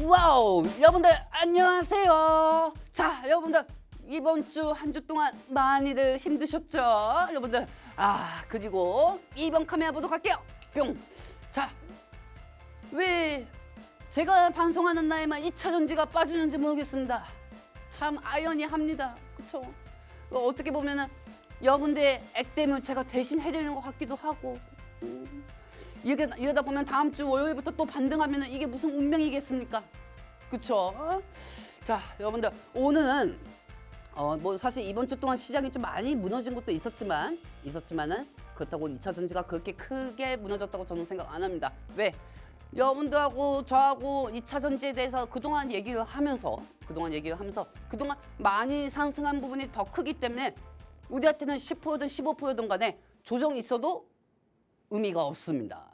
와우, 여러분들 안녕하세요. 자, 여러분들 이번 주 한 주 동안 많이들 힘드셨죠? 여러분들 그리고 이번 카메라 보도록 할게요. 뿅. 자, 왜 제가 방송하는 날에만 2차 전지가 빠지는지 모르겠습니다. 참 아이러니합니다. 그쵸? 어떻게 보면은 여러분들의 액땜을 제가 대신 해드리는 것 같기도 하고 이러다 보면 다음 주 월요일부터 또 반등하면은 이게 무슨 운명이겠습니까? 그쵸? 자, 여러분들 오늘은 뭐 사실 이번 주 동안 시장이 좀 많이 무너진 것도 있었지만은 그렇다고 2차 전지가 그렇게 크게 무너졌다고 저는 생각 안 합니다. 왜? 여러분들하고 저하고 2차 전지에 대해서 그동안 얘기를 하면서 그동안 많이 상승한 부분이 더 크기 때문에 우리한테는 10%든 15%든 간에 조정이 있어도 의미가 없습니다.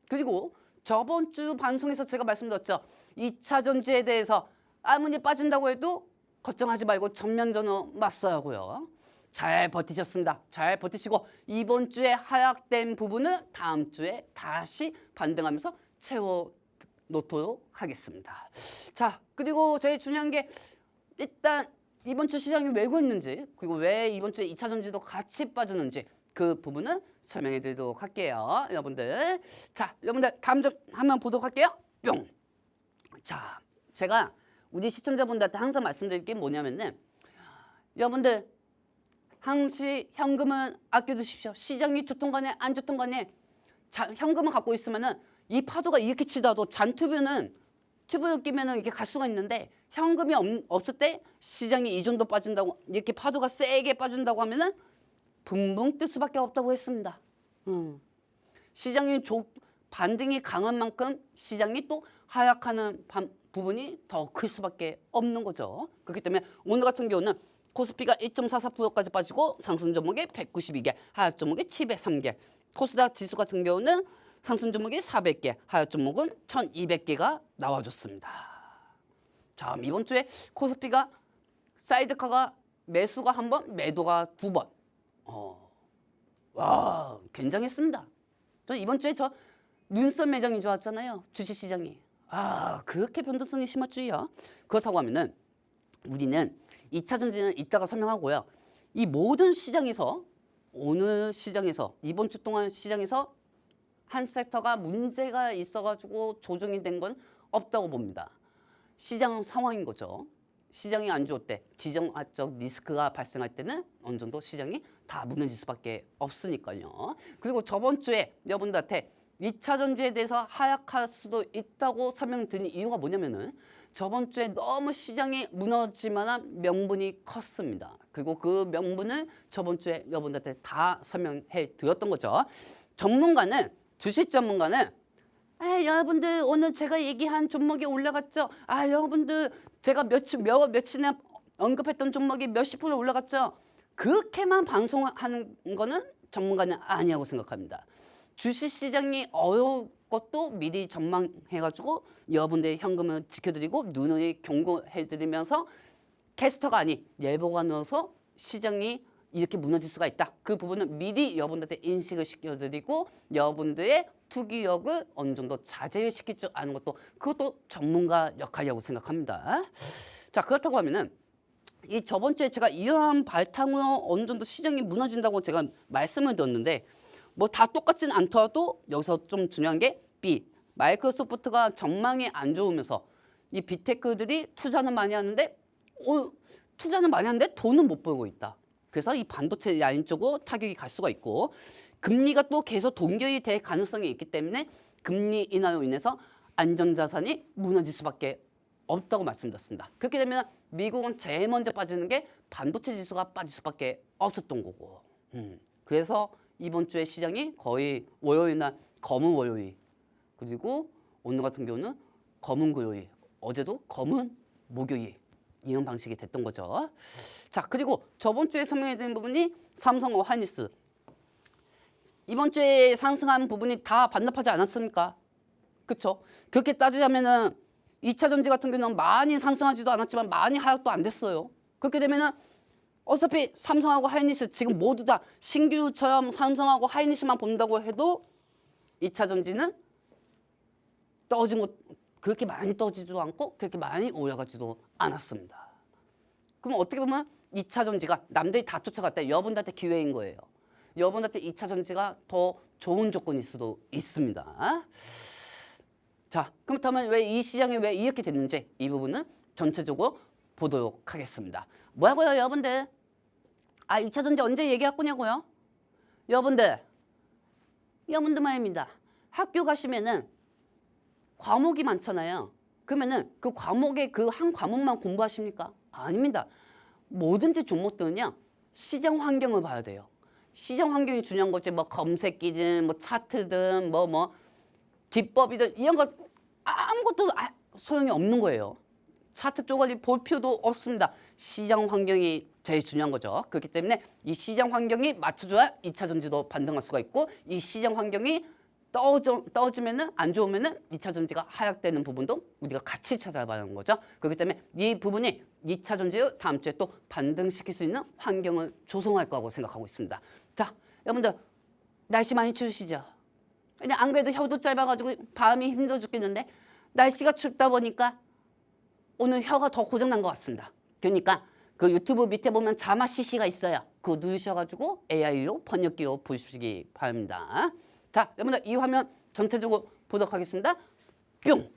그리고 저번 주 방송에서 제가 말씀드렸죠. 2차 전지에 대해서 아무리 빠진다고 해도 걱정하지 말고 전면전으로 맞서라고요. 잘 버티셨습니다. 잘 버티시고 이번 주에 하락된 부분은 다음 주에 다시 반등하면서 채워놓도록 하겠습니다. 자, 그리고 제일 중요한 게 일단 이번 주 시장이 왜 그랬는지 그리고 왜 이번 주에 2차 전지도 같이 빠졌는지 그 부분은 설명해 드리도록 할게요. 여러분들. 자, 여러분들 다음 좀 한번 보도록 할게요. 뿅. 자, 제가 우리 시청자분들한테 항상 말씀드릴 게 뭐냐면은 여러분들 항시 현금은 아껴두십시오. 시장이 좋든 간에 안 좋든 간에 현금을 갖고 있으면은 이 파도가 이렇게 치더라도 잔투비는 튜브를 끼면은 이렇게 갈 수가 있는데 현금이 없을 때 시장이 이 정도 빠진다고 이렇게 파도가 세게 빠진다고 하면은 붕붕 뜰 수밖에 없다고 했습니다. 시장이 반등이 강한 만큼 시장이 또 하락하는 부분이 더 클 수밖에 없는 거죠. 그렇기 때문에 오늘 같은 경우는 코스피가 1.44%까지 빠지고 상승 종목이 192개, 하락 종목이 703개. 코스닥 지수 같은 경우는 상승 종목이 400개, 하락 종목은 1200개가 나와줬습니다. 자, 이번 주에 코스피가 사이드카가 매수가 한 번, 매도가 2번. 와, 굉장했습니다. 저 이번 주에 눈썹 매장인 줄 알았잖아요. 주식시장이. 그렇게 변동성이 심했주의야. 그렇다고 하면은 우리는 2차 전지는 이따가 설명하고요. 이 모든 시장에서 오늘 시장에서 이번 주 동안 시장에서 한 섹터가 문제가 있어가지고 조정이 된 건 없다고 봅니다. 시장 상황인 거죠. 시장이 안 좋을 때 지정학적 리스크가 발생할 때는 어느 정도 시장이 다 무너질 수밖에 없으니까요. 그리고 저번 주에 여러분들한테 2차 전지에 대해서 하락할 수도 있다고 설명드린 이유가 뭐냐면은 저번 주에 너무 시장이 무너지만한 명분이 컸습니다. 그리고 그 명분을 저번 주에 여러분들한테 다 설명해 드렸던 거죠. 주식 전문가는 여러분들 오늘 제가 얘기한 종목이 올라갔죠. 여러분들 제가 며칠에 언급했던 종목이 몇십 프로 올라갔죠. 그렇게만 방송하는 거는 전문가는 아니라고 생각합니다. 주식시장이 어려울 것도 미리 전망해가지고 여러분들의 현금을 지켜드리고 누누이 경고해드리면서 캐스터가 아닌 예보가 넣어서 시장이 이렇게 무너질 수가 있다. 그 부분은 미리 여러분들한테 인식을 시켜드리고 여러분들의 투기력을 어느 정도 자제시킬 줄 아는 것도 그것도 전문가 역할이라고 생각합니다. 자, 그렇다고 하면은 이 저번 주에 제가 이러한 발탕으로 어느 정도 시장이 무너진다고 제가 말씀을 드렸는데 뭐 다 똑같지는 않더라도 여기서 좀 중요한 게 B, 마이크로소프트가 전망이 안 좋으면서 이 빅테크들이 투자는 많이 하는데 돈은 못 벌고 있다. 그래서 이 반도체 라인 쪽으로 타격이 갈 수가 있고 금리가 또 계속 동결이 될 가능성이 있기 때문에 금리 인하로 인해서 안전자산이 무너질 수밖에 없다고 말씀드렸습니다. 그렇게 되면 미국은 제일 먼저 빠지는 게 반도체 지수가 빠질 수밖에 없었던 거고 그래서 이번 주에 시장이 거의 월요일날 검은 월요일 그리고 오늘 같은 경우는 검은 금요일 어제도 검은 목요일 이런 방식이 됐던 거죠. 자, 그리고 저번 주에 설명해드린 부분이 삼성과 하이닉스 이번 주에 상승한 부분이 다 반납하지 않았습니까? 그렇죠? 그렇게 따지자면은 2차 전지 같은 경우는 많이 상승하지도 않았지만 많이 하락도 안 됐어요. 그렇게 되면은 어차피 삼성하고 하이닉스 지금 모두 다 신규처럼 삼성하고 하이닉스만 본다고 해도 2차 전지는 떨어진 것 그렇게 많이 떠지지도 않고 그렇게 많이 올라가지도 않았습니다. 그럼 어떻게 보면 2차 전지가 남들이 다 쫓아갈 때 여러분들한테 기회인 거예요. 여러분들한테 2차 전지가 더 좋은 조건일 수도 있습니다. 자, 그렇다면 왜 이 시장이 왜 이렇게 됐는지 이 부분은 전체적으로 보도록 하겠습니다. 뭐라고요, 여러분들? 2차 전지 언제 얘기할 거냐고요? 여러분들 말입니다. 학교 가시면은 과목이 많잖아요. 그러면은 그 과목에 그 한 과목만 공부하십니까? 아닙니다. 뭐든지 종목들은요, 시장 환경을 봐야 돼요. 시장 환경이 중요한 거지. 뭐 검색기든 뭐 차트든 뭐 기법이든 이런 거 아무것도 소용이 없는 거예요. 차트 쪼가리 볼 필요도 없습니다. 시장 환경이 제일 중요한 거죠. 그렇기 때문에 이 시장 환경이 맞춰줘야 2차 전지도 반등할 수가 있고, 이 시장 환경이 떨어지면은 안 좋으면은 2차 전지가 하락되는 부분도 우리가 같이 찾아봐야 하는 거죠. 그렇기 때문에 이 부분이 2차 전지를 다음 주에 또 반등시킬 수 있는 환경을 조성할 거라고 생각하고 있습니다. 자, 여러분들 날씨 많이 추우시죠? 근데 안 그래도 혀도 짧아가지고 밤이 힘들어 죽겠는데 날씨가 춥다 보니까 오늘 혀가 더 고장난 것 같습니다. 그러니까 그 유튜브 밑에 보면 자막 CC가 있어요. 그거 누르셔가지고 AI로 번역기로 보시기 바랍니다. 자, 여러분들 이 화면 전체적으로 보도록 하겠습니다. 뿅!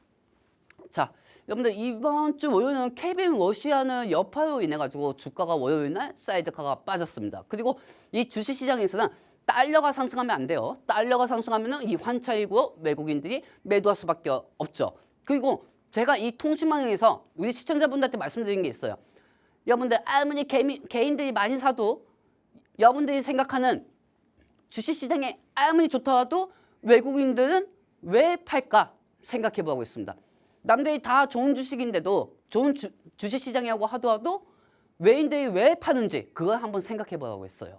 자, 여러분들 이번 주 월요일은 KBM 러시아는 여파로 인해 가지고 주가가 월요일 날 사이드카가 빠졌습니다. 그리고 이 주식시장에서는 달러가 상승하면 안 돼요. 달러가 상승하면은 이 환차익으로 외국인들이 매도할 수밖에 없죠. 그리고 제가 이 통신망에서 우리 시청자분들한테 말씀드린 게 있어요. 여러분들 아무리 개인들이 많이 사도 여러분들이 생각하는 주식시장에 아무리 좋더라도 외국인들은 왜 팔까 생각해 보고 있습니다. 남들이 다 좋은 주식인데도 좋은 주식시장이라고 하더라도 외인들이 왜 파는지 그걸 한번 생각해 보라고 했어요.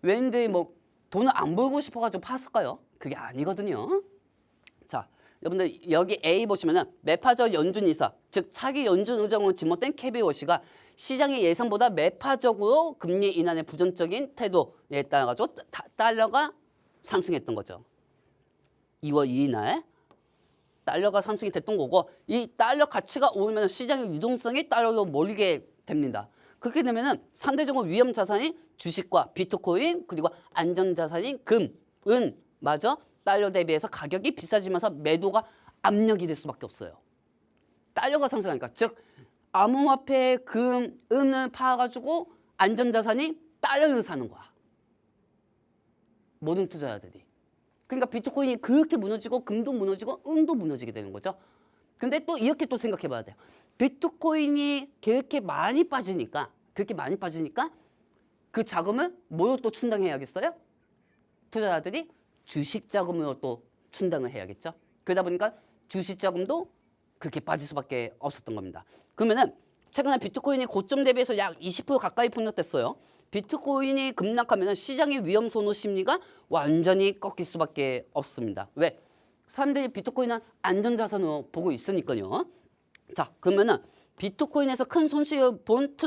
외인들이 뭐 돈을 안 벌고 싶어가지고 팠을까요? 그게 아니거든요. 자, 여러분들 여기 A 보시면은 매파적 연준이사, 즉 차기 연준 의장으로 지목된 KBOC가 시장의 예상보다 매파적으로 금리 인하의 부정적인 태도에 따라 가지고 달러가 상승했던 거죠. 2월 2일 날 달러가 상승이 됐던 거고, 이 달러 가치가 오르면 시장의 유동성이 달러로 몰리게 됩니다. 그렇게 되면은 상대적으로 위험 자산인 주식과 비트코인 그리고 안전 자산인 금, 은 마저 달러 대비해서 가격이 비싸지면서 매도가 압력이 될 수밖에 없어요. 달러가 상승하니까, 즉 암호화폐 금, 은을 팔아가지고 안전자산이 달러를 사는 거야. 모든 투자자들이. 그러니까 비트코인이 그렇게 무너지고 금도 무너지고 은도 무너지게 되는 거죠. 근데 또 이렇게 또 생각해 봐야 돼요. 비트코인이 그렇게 많이 빠지니까 그 자금을 뭐로 또 충당해야겠어요? 투자자들이 주식 자금으로 또 충당을 해야겠죠. 그러다 보니까 주식 자금도 그렇게 빠질 수밖에 없었던 겁니다. 그러면은 최근에 비트코인이 고점 대비해서 약 20% 가까이 폭락됐어요. 비트코인이 급락하면 시장의 위험 선호 심리가 완전히 꺾일 수밖에 없습니다. 왜? 사람들이 비트코인은 안전자산으로 보고 있으니까요. 자, 그러면은 비트코인에서 큰 손실을 본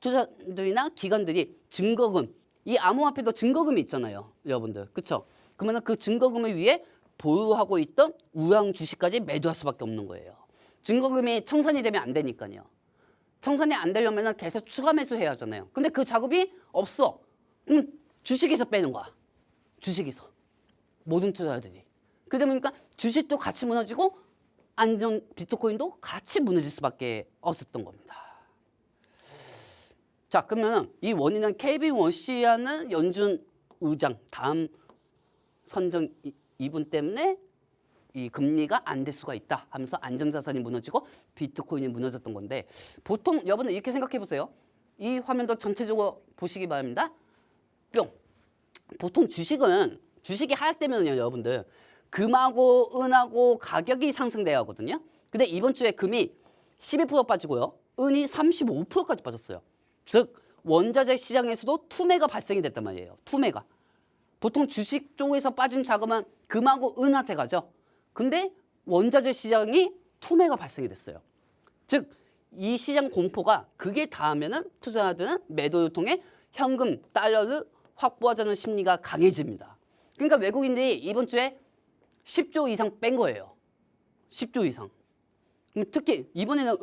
투자들이나 기관들이 증거금, 이 암호화폐도 증거금이 있잖아요, 여러분들. 그렇죠? 그러면 그 증거금을 위해 보유하고 있던 우량 주식까지 매도할 수밖에 없는 거예요. 증거금이 청산이 되면 안 되니까요. 청산이 안 되려면 계속 추가 매수해야 하잖아요. 근데 그 작업이 없어. 그럼 주식에서 빼는 거야. 주식에서. 모든 투자자들이. 그러다 보니까 주식도 같이 무너지고 안전 비트코인도 같이 무너질 수밖에 없었던 겁니다. 자, 그러면 이 원인은 KB원시라는 연준 의장 다음 선정 이분 때문에 이 금리가 안 될 수가 있다 하면서 안전자산이 무너지고 비트코인이 무너졌던 건데, 보통 여러분들 이렇게 생각해 보세요. 이 화면도 전체적으로 보시기 바랍니다. 뿅. 보통 주식이 하락되면요, 여러분들 금하고 은하고 가격이 상승돼야 하거든요. 근데 이번 주에 금이 12% 빠지고요, 은이 35%까지 빠졌어요. 즉 원자재 시장에서도 투매가 발생이 됐단 말이에요. 투매가. 보통 주식 쪽에서 빠진 자금은 금하고 은한테 가죠. 근데 원자재 시장이 투매가 발생이 됐어요. 즉 이 시장 공포가 극에 닿으면은 투자자들은 매도를 통해 현금, 달러를 확보하자는 심리가 강해집니다. 그러니까 외국인들이 이번 주에 10조 이상 뺀 거예요. 10조 이상. 특히 이번에는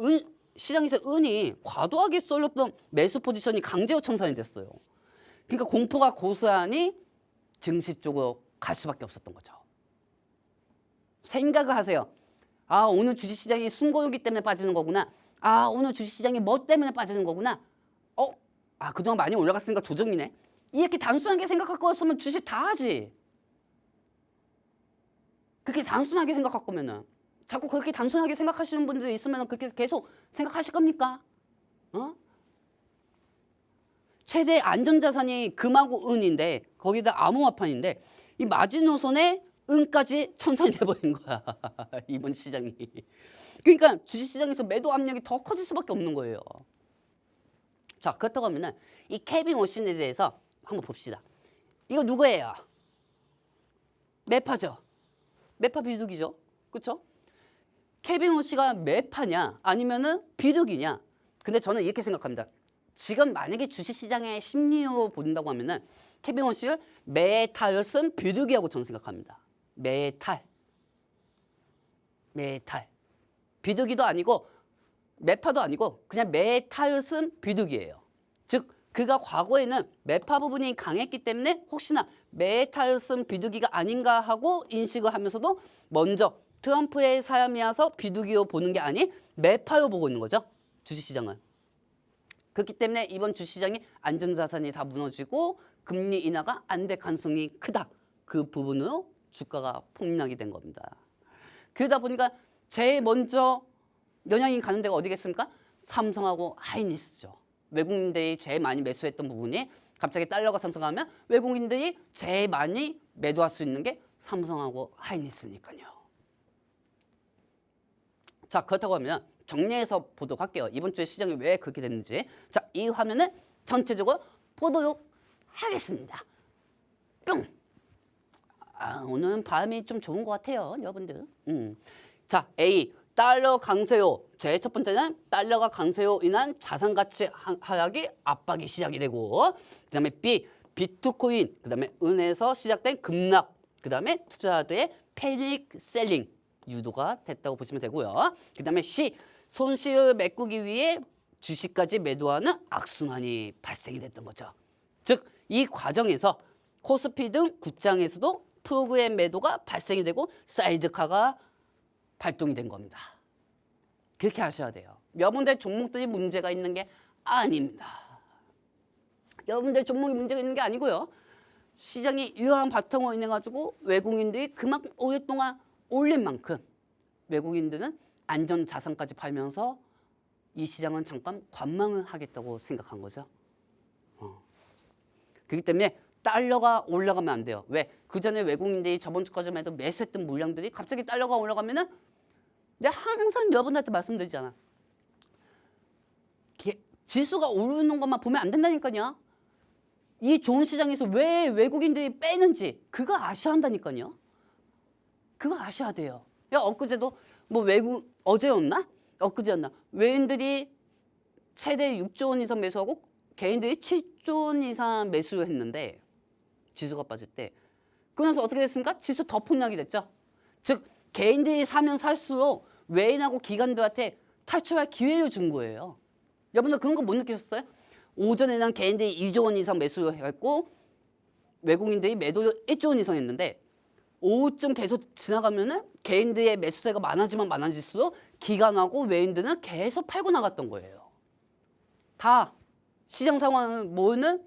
시장에서 은이 과도하게 쏠렸던 매수 포지션이 강제로 청산이 됐어요. 그러니까 공포가 고스란히 증시 쪽으로 갈 수밖에 없었던 거죠. 생각을 하세요. 아, 오늘 주식시장이 숨고르기 때문에 빠지는 거구나. 아, 오늘 주식시장이 뭐 때문에 빠지는 거구나. 그동안 많이 올라갔으니까 조정이네. 이렇게 단순하게 생각할 거였으면 주식 다 하지. 그렇게 단순하게 생각할 거면은. 자꾸 그렇게 단순하게 생각하시는 분들이 있으면 그렇게 계속 생각하실 겁니까? 최대 안전자산이 금하고 은인데 거기다 암호화판인데 이 마지노선에 은까지 청산이 돼버린 거야. 이번 시장이. 그러니까 주식시장에서 매도 압력이 더 커질 수밖에 없는 거예요. 자, 그렇다고 하면은 이 케빈 워신에 대해서 한번 봅시다. 이거 누구예요? 매파죠. 매파 비둘기죠. 그렇죠? 케빈 워시가 매파냐 아니면은 비둘기냐. 근데 저는 이렇게 생각합니다. 지금 만약에 주식시장의 심리로 본다고 하면은 케빈 워시를 매탈은 비둘기하고 저는 생각합니다. 매탈. 비둘기도 아니고 매파도 아니고 그냥 매탈은 비둘기예요. 즉 그가 과거에는 매파 부분이 강했기 때문에 혹시나 매탈은 비둘기가 아닌가 하고 인식을 하면서도 먼저 트럼프의 사람이어서 비둘기로 보는 게 아닌 매파로 보고 있는 거죠. 주식시장은. 그렇기 때문에 이번 주식시장이 안전자산이 다 무너지고 금리 인하가 안 될 가능성이 크다. 그 부분으로 주가가 폭락이 된 겁니다. 그러다 보니까 제일 먼저 영향이 가는 데가 어디겠습니까? 삼성하고 하이닉스죠. 외국인들이 제일 많이 매수했던 부분이 갑자기 달러가 상승하면 외국인들이 제일 많이 매도할 수 있는 게 삼성하고 하이닉스니까요. 자, 그렇다고 하면 정리해서 보도록 할게요. 이번 주에 시장이 왜 그렇게 됐는지. 자, 이 화면은 전체적으로 보도록 하겠습니다. 뿅! 오늘은 바람이 좀 좋은 것 같아요, 여러분들. 자, A. 달러 강세로. 제일 첫 번째는 달러가 강세로 인한 자산가치 하락이 압박이 시작이 되고, 그 다음에 B. 비트코인, 그 다음에 은에서 시작된 급락, 그 다음에 투자자들의 패닉 셀링 유도가 됐다고 보시면 되고요. 그 다음에 C. 손실을 메꾸기 위해 주식까지 매도하는 악순환이 발생이 됐던 거죠. 즉, 이 과정에서 코스피 등 국장에서도 프로그램 매도가 발생이 되고 사이드카가 발동이 된 겁니다. 그렇게 하셔야 돼요. 여러분들 종목들이 문제가 있는 게 아닙니다. 여러분들 종목이 문제가 있는 게 아니고요. 시장이 이러한 바탕으로 인해 가지고 외국인들이 그만큼 오랫동안 올린 만큼 외국인들은 안전 자산까지 팔면서 이 시장은 잠깐 관망을 하겠다고 생각한 거죠. 그렇기 때문에 달러가 올라가면 안 돼요. 왜? 그 전에 외국인들이 저번 주까지만 해도 매수했던 물량들이 갑자기 달러가 올라가면은 내가 항상 여러분한테 말씀드리잖아. 지수가 오르는 것만 보면 안 된다니까요. 이 좋은 시장에서 왜 외국인들이 빼는지 그거 아셔야 한다니까요. 그거 아셔야 돼요. 야, 엊그제도 뭐 어제였나? 엊그제였나? 외인들이 최대 6조 원 이상 매수하고 개인들이 7조 원 이상 매수를 했는데 지수가 빠질 때 그러면서 어떻게 됐습니까? 지수 더 폭락이 됐죠. 즉 개인들이 사면 살수록 외인하고 기관들한테 탈출할 기회를 준 거예요. 여러분들 그런 거 못 느끼셨어요? 오전에는 개인들이 2조 원 이상 매수를 했고 외국인들이 매도를 1조 원 이상 했는데 오후쯤 계속 지나가면은 개인들의 매수세가 많아지면 많아질수록 기관하고 외인들은 계속 팔고 나갔던 거예요. 다 시장 상황을 모르는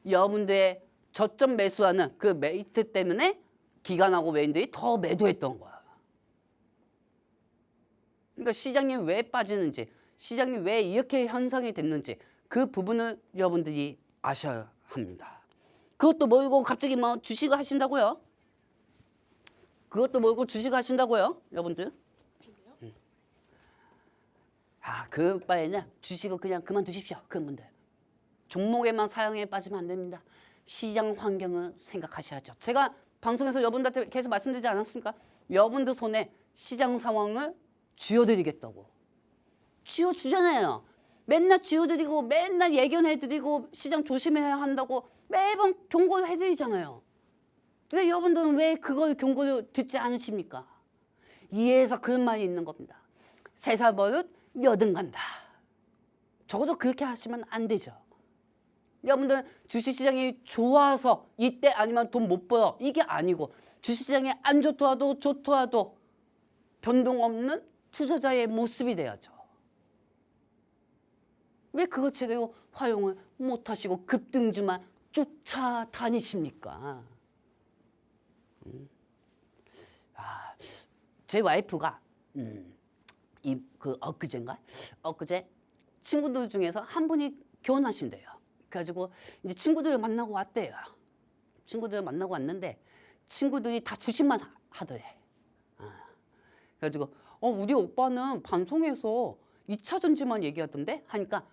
여러분들의 저점 매수하는 그 메리트 때문에 기관하고 외인들이 더 매도했던 거야. 그러니까 시장이 왜 빠지는지, 시장이 왜 이렇게 현상이 됐는지 그 부분을 여러분들이 아셔야 합니다. 그것도 모르고 갑자기 뭐 주식을 하신다고요? 그것도 모르고 주식을 하신다고요? 여러분들? 그 바에는 주식을 그냥 그만두십시오. 그분들. 종목에만 사용에 빠지면 안 됩니다. 시장 환경을 생각하셔야죠. 제가 방송에서 여러분들한테 계속 말씀드리지 않았습니까? 여러분들 손에 시장 상황을 쥐어드리겠다고. 쥐어주잖아요. 맨날 쥐어드리고 맨날 예견해드리고 시장 조심해야 한다고 매번 경고를 해드리잖아요. 근데 여러분들은 왜 그걸 경고를 듣지 않으십니까? 이에서 그런 말이 있는 겁니다. 새사버릇 여든 간다. 적어도 그렇게 하시면 안 되죠. 여러분들 주식시장이 좋아서 이때 아니면 돈 못 벌어 이게 아니고 주식시장이 안 좋더라도 좋더라도 변동 없는 투자자의 모습이 돼야죠. 왜 그것 제대로 활용을 못하시고 급등주만 쫓아다니십니까? 제 와이프가 엊그제 친구들 중에서 한 분이 결혼하신대요. 그래가지고 이제 친구들 만나고 왔대요. 친구들 만나고 왔는데 친구들이 다 주식만 하더래. 그래가지고 우리 오빠는 방송에서 2차전지만 얘기하던데 하니까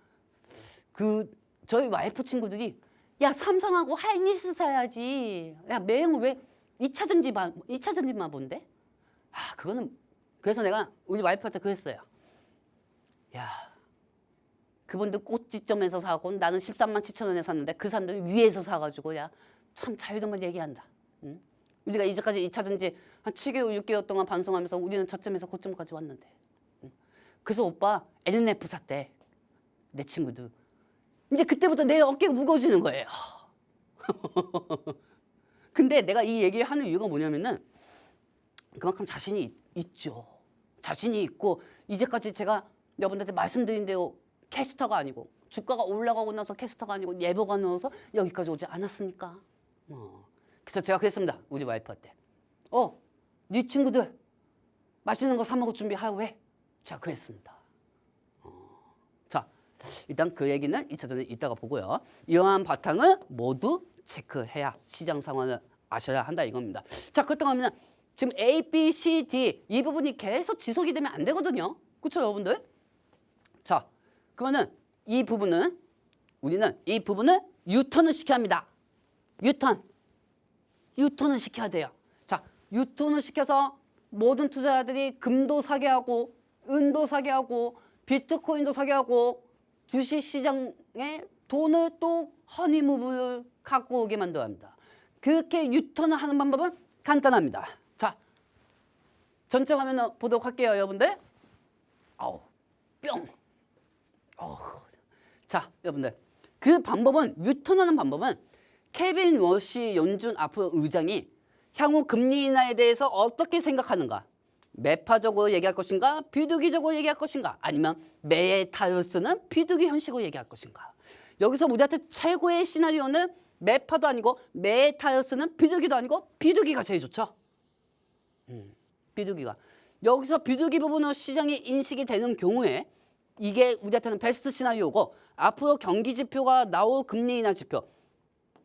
저희 와이프 친구들이 야 삼성하고 하이닉스 사야지. 야 매형 왜 2차전지만 본대? 그거는 그래서 내가 우리 와이프한테 그랬어요. 야 그분들 꼭지점에서 사고 나는 13만 7천 원에 샀는데 그 사람들이 위에서 사가지고 야 참 자유로만 얘기한다. 응? 우리가 이제까지 2차전지 한 7개월 6개월 동안 방송하면서 우리는 저점에서 고점까지 왔는데. 응? 그래서 오빠 LNF 샀대. 내 친구도. 이제 그때부터 내 어깨가 무거워지는 거예요. 근데 내가 이 얘기를 하는 이유가 뭐냐면은 그만큼 자신이 있죠. 자신이 있고 이제까지 제가 여러분들한테 말씀드린 대로 캐스터가 아니고 주가가 올라가고 나서 캐스터가 아니고 예보가 나와서 여기까지 오지 않았습니까? 그래서 제가 그랬습니다. 우리 와이프한테. 네 친구들 맛있는 거 사 먹을 준비하고 해. 제가 그랬습니다. 자, 일단 그 얘기는 2차전에 이따가 보고요. 이러한 바탕을 모두 체크해야 시장 상황을 아셔야 한다 이겁니다. 자, 그렇다고 하면 지금 A, B, C, D 이 부분이 계속 지속이 되면 안 되거든요. 그렇죠, 여러분들? 자, 그러면은 이 부분은 우리는 이 부분을 유턴을 시켜야 합니다. 유턴을 시켜야 돼요. 자, 유턴을 시켜서 모든 투자자들이 금도 사게 하고 은도 사게 하고 비트코인도 사게 하고 주식시장에 돈을 또 허니무브를 갖고 오게 만들어야 합니다. 그렇게 유턴을 하는 방법은 간단합니다. 자, 전체 화면을 보도록 할게요, 여러분들. 뿅. 자, 여러분들. 그 방법은, 유턴하는 방법은 케빈 워시 연준 앞으로 의장이 향후 금리 인하에 대해서 어떻게 생각하는가? 매파적으로 얘기할 것인가? 비둘기적으로 얘기할 것인가? 아니면 메타를 쓰는 비둘기 형식으로 얘기할 것인가? 여기서 우리한테 최고의 시나리오는 매파도 아니고 메타를 쓰는 비둘기도 아니고 비둘기가 제일 좋죠. 비둘기가. 여기서 비둘기 부분으로 시장이 인식이 되는 경우에 이게 우리한테는 베스트 시나리오고 앞으로 경기 지표가 나올 금리 인하 지표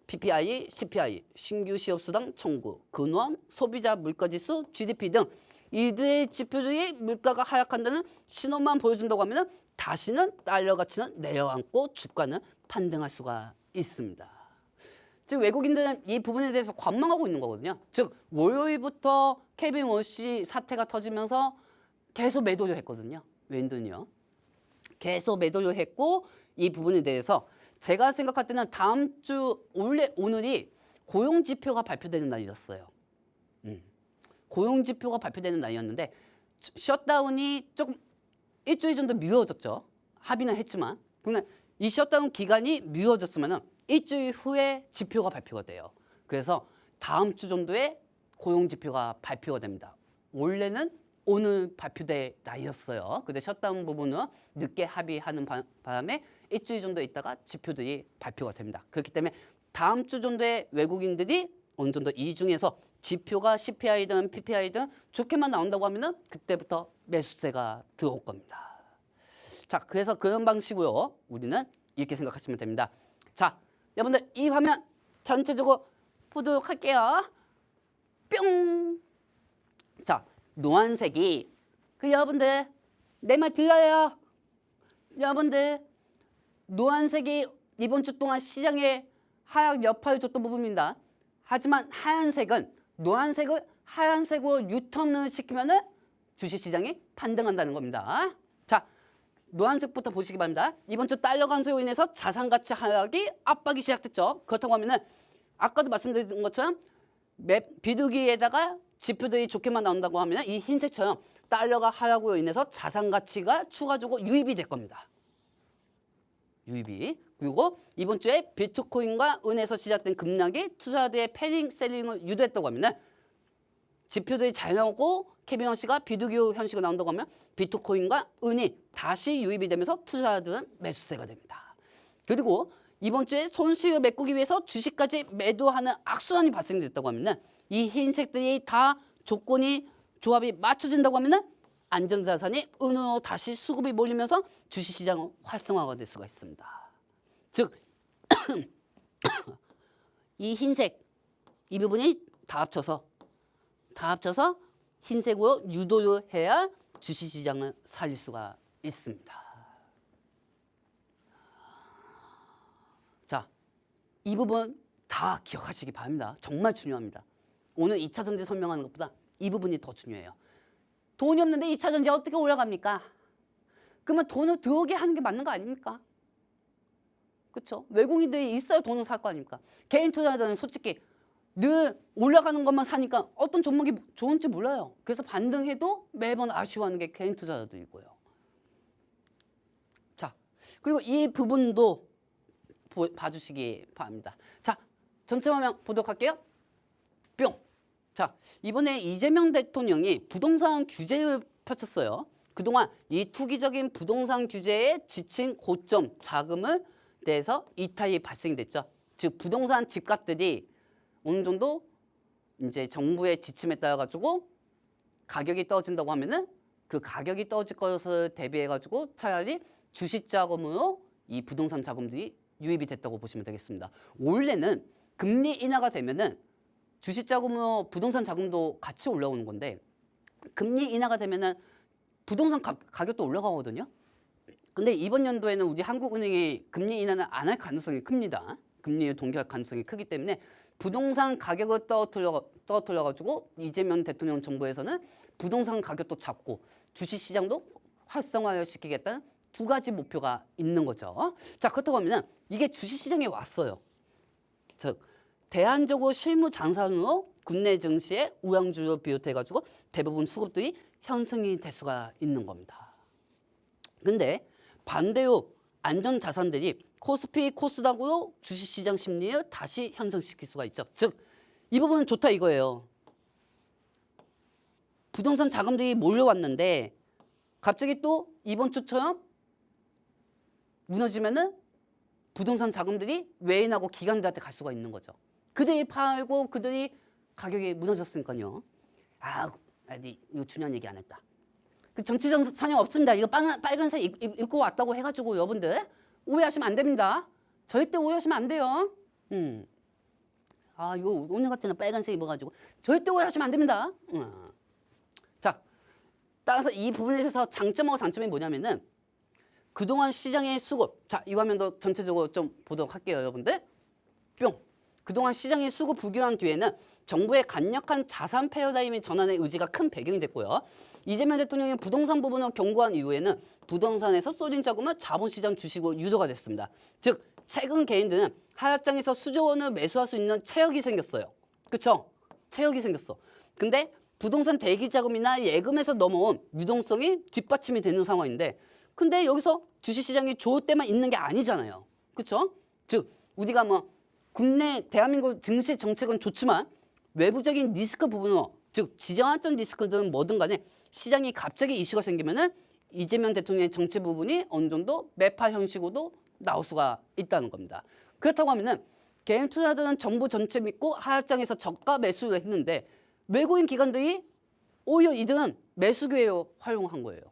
PPI, CPI, 신규 실업수당 청구, 근원, 소비자 물가지수, GDP 등 이들의 지표들이 물가가 하락한다는 신호만 보여준다고 하면 다시는 달러 가치는 내려앉고 주가는 반등할 수가 있습니다. 지금 외국인들은 이 부분에 대해서 관망하고 있는 거거든요. 즉 월요일부터 케빈 워시 사태가 터지면서 계속 매도를 했거든요. 웬든요. 계속 매도를 했고 이 부분에 대해서 제가 생각할 때는 다음 주 오늘이 고용지표가 발표되는 날이었어요. 고용지표가 발표되는 날이었는데 셧다운이 조금 일주일 정도 미뤄졌죠. 합의는 했지만 그러니까 이 셧다운 기간이 미뤄졌으면 일주일 후에 지표가 발표가 돼요. 그래서 다음 주 정도에 고용지표가 발표가 됩니다. 원래는 오늘 발표될 날이었어요. 근데 셧다운 부분은 늦게 합의하는 바람에 일주일 정도 있다가 지표들이 발표가 됩니다. 그렇기 때문에 다음 주 정도에 외국인들이 어느 정도 이 중에서 지표가 CPI든 PPI든 좋게만 나온다고 하면은 그때부터 매수세가 들어올 겁니다. 자, 그래서 그런 방식으로 우리는 이렇게 생각하시면 됩니다. 자, 여러분들 이 화면 전체적으로 보도록 할게요. 뿅! 자, 노란색이 여러분들 내 말 들려요? 여러분들 노란색이 이번 주 동안 시장에 하락 여파를 줬던 부분입니다. 하지만 하얀색은 노란색을 하얀색으로 유턴을 시키면은 주식시장이 반등한다는 겁니다. 자, 노란색부터 보시기 바랍니다. 이번 주 달러 강세로 인해서 자산가치 하락이 압박이 시작됐죠. 그렇다고 하면은 아까도 말씀드린 것처럼 비둘기에다가 지표들이 좋게만 나온다고 하면 이 흰색처럼 달러가 하락으로 인해서 자산 가치가 추가적으로 유입이 될 겁니다. 유입이. 그리고 이번 주에 비트코인과 은에서 시작된 급락이 투자자들의 패닉 셀링을 유도했다고 하면 지표들이 잘 나오고 케빈 허씨가 비두기호 현식이 나온다고 하면 비트코인과 은이 다시 유입이 되면서 투자자들은 매수세가 됩니다. 그리고 이번 주에 손실을 메꾸기 위해서 주식까지 매도하는 악순환이 발생됐다고 하면 이 흰색들이 다 조합이 맞춰진다고 하면 안전자산이 은으로 다시 수급이 몰리면서 주식시장 활성화가 될 수가 있습니다. 즉, 이 흰색, 이 부분이 다 합쳐서 흰색으로 유도를 해야 주식시장을 살릴 수가 있습니다. 자, 이 부분 다 기억하시기 바랍니다. 정말 중요합니다. 오늘 2차 전지 설명하는 것보다 이 부분이 더 중요해요. 돈이 없는데 2차 전지 어떻게 올라갑니까? 그러면 돈을 들어오게 하는 게 맞는 거 아닙니까? 그렇죠? 외국인들이 있어야 돈을 살 거 아닙니까? 개인 투자자는 솔직히 늘 올라가는 것만 사니까 어떤 종목이 좋은지 몰라요. 그래서 반등해도 매번 아쉬워하는 게 개인 투자자들이고요. 자, 그리고 이 부분도 봐주시기 바랍니다. 자, 전체 화면 보도록 할게요. 뿅. 자, 이번에 이재명 대통령이 부동산 규제를 펼쳤어요. 그동안 이 투기적인 부동산 규제에 지친 고점 자금을 내서 이탈이 발생됐죠. 즉 부동산 집값들이 어느 정도 이제 정부의 지침에 따라 가지고 가격이 떨어진다고 하면은 그 가격이 떨어질 것을 대비해 가지고 차라리 주식 자금으로 이 부동산 자금들이 유입이 됐다고 보시면 되겠습니다. 원래는 금리 인하가 되면은 주식 자금으로 부동산 자금도 같이 올라오는 건데 금리 인하가 되면은 부동산 가격도 올라가거든요. 근데 이번 연도에는 우리 한국은행이 금리 인하는 안 할 가능성이 큽니다. 금리를 동결할 가능성이 크기 때문에 부동산 가격을 떨어뜨려가지고 이재명 대통령 정부에서는 부동산 가격도 잡고 주식시장도 활성화를 시키겠다는 두 가지 목표가 있는 거죠. 자, 그렇다고 하면 이게 주식시장에 왔어요. 즉 대안적으로 실무 장산으로 국내 증시의 우량주를 비롯해가지고 대부분 수급들이 형성이 될 수가 있는 겁니다. 근데 반대로 안전자산들이 코스피, 코스닥으로 주식시장 심리를 다시 형성시킬 수가 있죠. 즉, 이 부분은 좋다 이거예요. 부동산 자금들이 몰려왔는데 갑자기 또 이번 주처럼 무너지면은 부동산 자금들이 외인하고 기관들한테 갈 수가 있는 거죠. 그들이 팔고 그들이 가격이 무너졌으니까요. 이거 중요한 얘기 안 했다. 그 정치적 선영 없습니다. 이거 빨간색 입고 왔다고 해가지고 여러분들 오해하시면 안 됩니다. 절대 오해하시면 안 돼요. 이거 오늘 같은 날 빨간색 입어가지고 절대 오해하시면 안 됩니다. 자, 따라서 이 부분에 있어서 장점하고 단점이 뭐냐면은 그동안 시장의 수급, 자, 이 화면도 전체적으로 좀 보도록 할게요, 여러분들. 뿅. 그동안 시장의 수급 불균형 뒤에는 정부의 강력한 자산 패러다임의 전환의 의지가 큰 배경이 됐고요. 이재명 대통령이 부동산 부분을 경고한 이후에는 부동산에서 쏟은 자금은 자본시장 주식으로 유도가 됐습니다. 즉 최근 개인들은 하락장에서 수조 원을 매수할 수 있는 체력이 생겼어요. 그렇죠? 체력이 생겼어. 근데 부동산 대기자금이나 예금에서 넘어온 유동성이 뒷받침이 되는 상황인데 근데 여기서 주식시장이 좋을 때만 있는 게 아니잖아요. 그렇죠? 즉 우리가 뭐 국내 대한민국 증시 정책은 좋지만 외부적인 리스크 부분으로 즉 지정학적 리스크들은 뭐든 간에 시장이 갑자기 이슈가 생기면은 이재명 대통령의 정책 부분이 어느 정도 매파 형식으로도 나올 수가 있다는 겁니다. 그렇다고 하면은 개인 투자자들은 정부 전체 믿고 하락장에서 저가 매수를 했는데 외국인 기관들이 오히려 이들은 매수 기회로 활용한 거예요.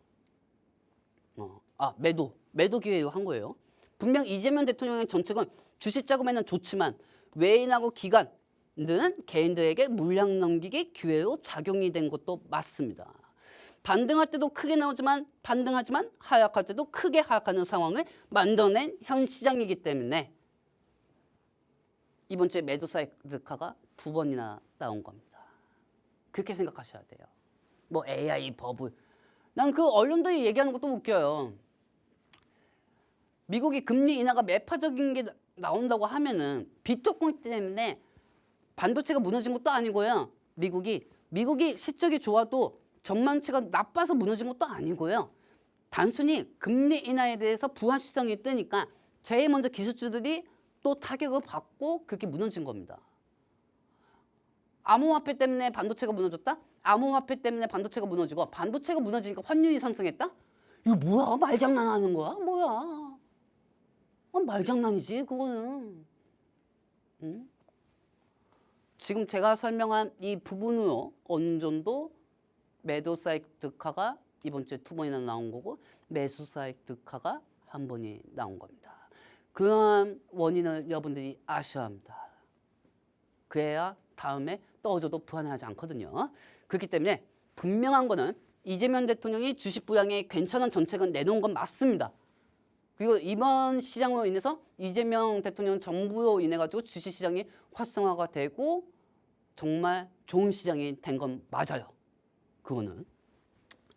매도 기회로 한 거예요. 분명 이재명 대통령의 정책은 주식 자금에는 좋지만 외인하고 기관들은 개인들에게 물량 넘기기 기회로 작용이 된 것도 맞습니다. 반등할 때도 크게 나오지만 반등하지만 하락할 때도 크게 하락하는 상황을 만들어낸 현 시장이기 때문에 이번 주에 매도 사이드카가 2번이나 나온 겁니다. 그렇게 생각하셔야 돼요. 뭐 AI 버블. 난 그 언론들이 얘기하는 것도 웃겨요. 미국이 금리 인하가 매파적인 게 나온다고 하면은 비트코인 때문에 반도체가 무너진 것도 아니고요. 미국이 미국이 실적이 좋아도 전망치가 나빠서 무너진 것도 아니고요. 단순히 금리 인하에 대해서 부화 시장이 뜨니까 제일 먼저 기술주들이 또 타격을 받고 그렇게 무너진 겁니다. 암호화폐 때문에 반도체가 무너졌다? 암호화폐 때문에 반도체가 무너지고 반도체가 무너지니까 환율이 상승했다? 이거 뭐야? 말장난하는 거야? 뭐야? 말장난이지 그거는. 응? 지금 제가 설명한 이 부분으로 어느 정도 매도 사이드카가 이번 주에 2번이나 나온 거고 매수 사이드카가 1번이 나온 겁니다. 그러한 원인을 여러분들이 아셔야 합니다. 그래야 다음에 떨어져도 불안해하지 않거든요. 그렇기 때문에 분명한 거는 이재명 대통령이 주식 부양에 괜찮은 정책을 내놓은 건 맞습니다. 그리고 이번 시장으로 인해서 이재명 대통령 정부로 인해 가지고 주식 시장이 활성화가 되고 정말 좋은 시장이 된 건 맞아요. 그거는.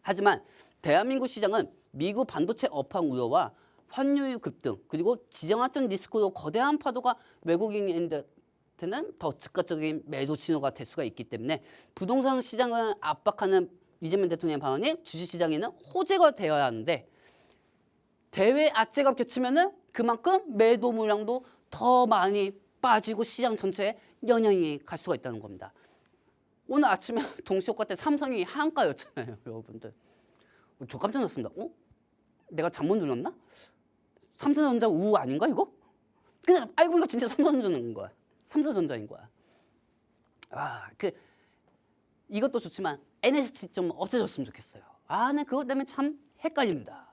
하지만 대한민국 시장은 미국 반도체 업황 우려와 환율 급등 그리고 지정학적 리스크로 거대한 파도가 외국인한테는 더 즉각적인 매도 신호가 될 수가 있기 때문에 부동산 시장을 압박하는 이재명 대통령의 발언이 주식시장에는 호재가 되어야 하는데 대외 악재가 겹치면은 그만큼 매도 물량도 더 많이 빠지고 시장 전체에 영향이 갈 수가 있다는 겁니다. 오늘 아침에 동시효과 때 삼성이 하한가였잖아요, 여러분들. 저 깜짝 놀랐습니다. 내가 잘못 눌렀나? 삼성전자 우 아닌가 이거? 그냥 알고 보니까 진짜 삼성전자인 거야. 삼성전자인 거야. 이것도 좋지만 NST 좀 없애줬으면 좋겠어요. 네, 그것 때문에 참 헷갈립니다.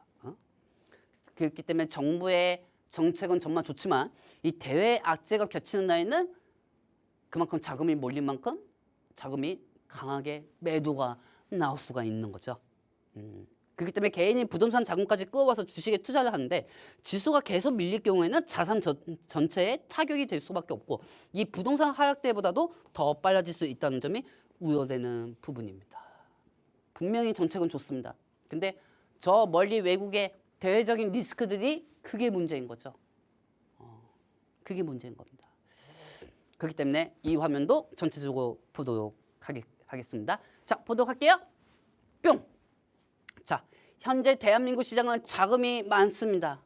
그렇기 때문에 정부의 정책은 정말 좋지만 이 대외 악재가 겹치는 날에는 그만큼 자금이 몰린 만큼 자금이 강하게 매도가 나올 수가 있는 거죠. 그렇기 때문에 개인이 부동산 자금까지 끌어와서 주식에 투자를 하는데 지수가 계속 밀릴 경우에는 자산 전체에 타격이 될 수밖에 없고 이 부동산 하락 때보다도 더 빨라질 수 있다는 점이 우려되는 부분입니다. 분명히 정책은 좋습니다. 근데 저 멀리 외국의 대외적인 리스크들이 그게 문제인 거죠. 그게 문제인 겁니다. 그렇기 때문에 이 화면도 전체적으로 보도록 하겠습니다. 자, 보도록 할게요. 뿅! 자, 현재 대한민국 시장은 자금이 많습니다.